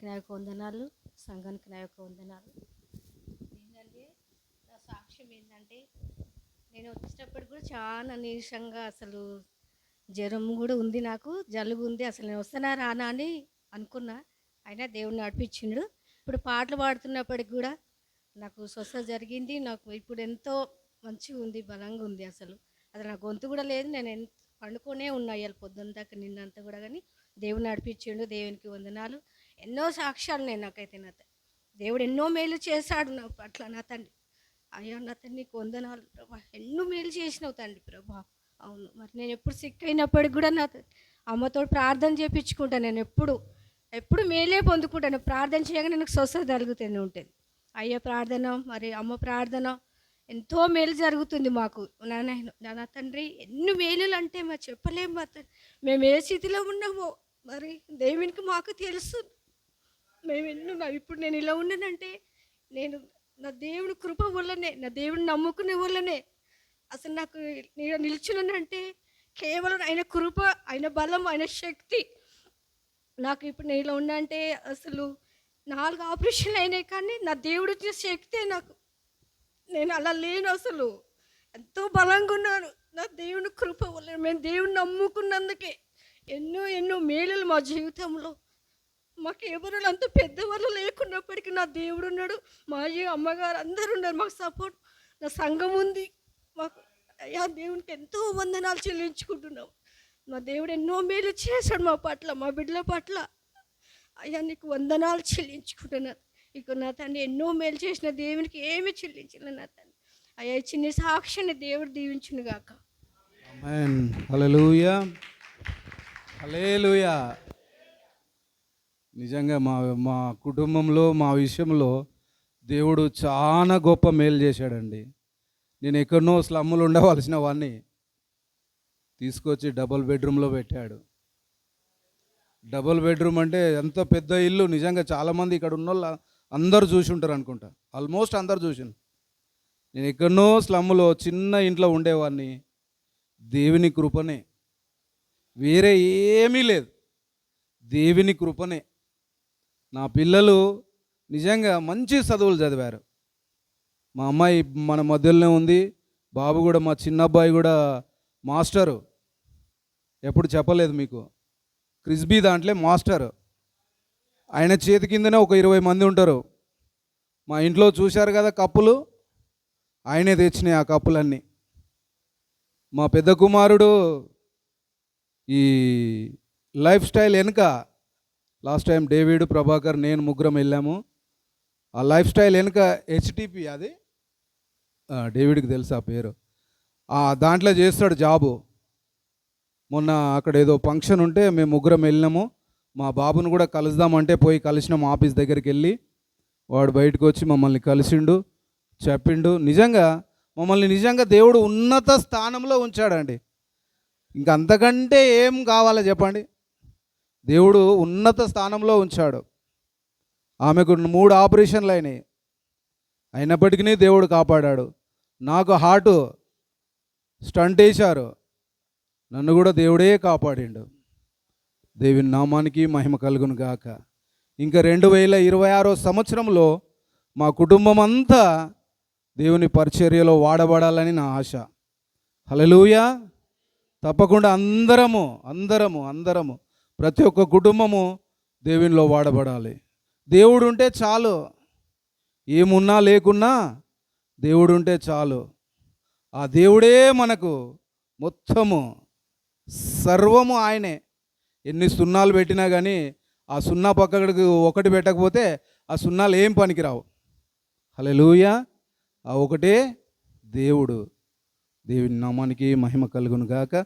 నా యొక్క వందనాలు, సంఘానికి నా యొక్క వందనాలు. ఏంటంటే నా సాక్ష్యం ఏంటంటే, నేను వచ్చేటప్పుడు కూడా చాలా నీరసంగా, అసలు జ్వరం కూడా ఉంది, నాకు జలుబు ఉంది. అసలు నేను వస్తానా రానా అని అనుకున్నా. అయినా దేవుడు నడిపించిండు. ఇప్పుడు పాటలు పాడుతున్నప్పటికి కూడా నాకు స్వస్థత జరిగింది. నాకు ఇప్పుడు ఎంతో మంచిగా ఉంది, బలంగా ఉంది. అసలు నా గొంతు కూడా లేదు. నేను పండుకొనే ఉన్నా ఇవాళ పొద్దున్న దాకా, నిన్నంతా కూడా. కానీ దేవుడు నడిపించిండు. దేవునికి వందనాలు. ఎన్నో సాక్ష్యాలు నేను నాకైతే దేవుడు ఎన్నో మేలు చేశాడు నా పట్ల. నా తండ్రి, అయ్యా నా తండ్రి నీకు వందనాలు ప్రభా, ఎన్నో మేలు చేసినావు తండ్రి ప్రభా. అవును, మరి నేను ఎప్పుడు సిక్ అయినప్పటికి కూడా నా అమ్మతో ప్రార్థన చేయించుకుంటాను. నేను ఎప్పుడు మేలే పొందుకుంటాను. ప్రార్థన చేయగానే నాకు స్వస్థత కలుగుతూనే ఉంటుంది. అయ్యా ప్రార్థన, మరి అమ్మ ప్రార్థన, ఎంతో మేలు జరుగుతుంది మాకు. నా తండ్రి ఎన్ని మేలులు అంటే మా చెప్పలేము. మేము ఏ స్థితిలో ఉన్నామో మరి దేవునికి మాకు తెలుసు. ఇప్పుడు నేను ఇలా ఉన్నానంటే నేను నా దేవుని కృప వల్లనే, నా దేవుని నమ్ముకునే వల్లనే అసలు నాకు నేను నిల్చున్నానంటే కేవలం ఆయన కృప, ఆయన బలం, ఆయన శక్తి. నాకు ఇప్పుడు నేను ఇలా ఉన్నా అంటే అసలు 4 ఆపరేషన్లు అయినాయి, కానీ నా దేవుడు ఇచ్చిన శక్తే నాకు. నేను అలా లేను, అసలు ఎంతో బలంగా ఉన్నాను నా దేవుని కృప వల్ల. మేము దేవుని నమ్ముకున్నందుకే ఎన్నో మేలులు మా జీవితంలో. మాకు ఎవరు అంత పెద్దవాళ్ళు లేకున్నప్పటికీ నా దేవుడు ఉన్నాడు. మా అమ్మగారు అందరూ ఉన్నారు మాకు సపోర్ట్. నా సంఘం ఉంది మాకు. అయ్యా దేవునికి ఎంతో వందనాలు చెల్లించుకుంటున్నాం. మా దేవుడు ఎన్నో మేలు చేశాడు మా పట్ల, మా బిడ్డల పట్ల. అయ్యా నీకు వందనాలు చెల్లించుకుంటున్నాను. ఇక నా తండ్రి ఎన్నో మేలు చేసిన దేవునికి ఏమి చెల్లించలే నా తండ్రి. అయ్యా చిన్న సాక్షిని దేవుడు దీవించును గాక. ఆమేన్. హల్లెలూయా, హల్లెలూయా. నిజంగా మా కుటుంబంలో, మా విషయంలో దేవుడు చాలా గొప్ప మేలు చేశాడండి. నేను ఎక్కడనో స్లమ్ములు ఉండవలసిన వాడిని తీసుకొచ్చి డబుల్ బెడ్రూమ్లో పెట్టాడు. డబుల్ బెడ్రూమ్ అంటే ఎంత పెద్ద ఇల్లు. నిజంగా చాలామంది ఇక్కడ ఉన్న వాళ్ళు అందరూ చూసి ఉంటారు అనుకుంటా, ఆల్మోస్ట్ అందరు చూసిన. నేను ఎక్కడనో స్లమ్ములో చిన్న ఇంట్లో ఉండేవాడిని. దేవుని కృపనే, వేరే ఏమీ లేదు, దేవుని కృపనే. నా పిల్లలు నిజంగా మంచి చదువులు చదివారు. మా అమ్మాయి మన మధ్యలోనే ఉంది. బాబు కూడా, మా చిన్న అబ్బాయి కూడా మాస్టరు. ఎప్పుడు చెప్పలేదు మీకు, క్రిస్బీ దాంట్లో మాస్టరు. ఆయన చేతి కిందనే ఒక 20 మంది ఉంటారు. మా ఇంట్లో చూశారు కదా కప్పులు, ఆయనే తెచ్చినాయి ఆ కప్పులన్నీ. మా పెద్ద కుమారుడు ఈ లైఫ్ స్టైల్ వెనుక లాస్ట్ టైం డేవిడ్, ప్రభాకర్, నేను ముగ్గురం వెళ్ళాము. ఆ లైఫ్ స్టైల్ వెనుక హెచ్టిపి, అది డేవిడ్కి తెలుసు ఆ పేరు. దాంట్లో చేస్తాడు జాబు. మొన్న అక్కడ ఏదో ఫంక్షన్ ఉంటే మేము ముగ్గురం వెళ్ళినాము. మా బాబును కూడా కలుద్దామంటే పోయి కలిసినాం. ఆఫీస్ దగ్గరికి వెళ్ళి వాడు బయటకు వచ్చి మమ్మల్ని కలిసిండు, చెప్పిండు. మమ్మల్ని నిజంగా దేవుడు ఉన్నత స్థానంలో ఉంచాడండి. ఇంక అంతకంటే ఏం కావాలో చెప్పండి. దేవుడు ఉన్నత స్థానంలో ఉంచాడు. ఆమెకు 3 ఆపరేషన్లు అయినాయి, అయినప్పటికీ దేవుడు కాపాడాడు. నాకు హార్ట్ స్టంట్ వేశారు, నన్ను కూడా దేవుడే కాపాడిండు. దేవుని నామానికి మహిమ కలుగును గాక. ఇంకా 2026 సంవత్సరంలో మా కుటుంబం అంతా దేవుని పరిచర్యలో వాడబడాలని నా ఆశ. హల్లెలూయా. తప్పకుండా అందరము ప్రతి ఒక్క కుటుంబము దేవునిలో వాడబడాలి. దేవుడు ఉంటే చాలు, ఏమున్నా లేకున్నా దేవుడు ఉంటే చాలు. ఆ దేవుడే మనకు మొత్తము, సర్వము ఆయనే. ఎన్ని సున్నాలు పెట్టినా కానీ ఆ సున్నా పక్కకు ఒకటి పెట్టకపోతే ఆ సున్నాలు ఏం పనికిరావు. హల్లెలూయా. ఆ ఒకటే దేవుడు. దేవుని నామానికి మహిమ కలుగును గాక.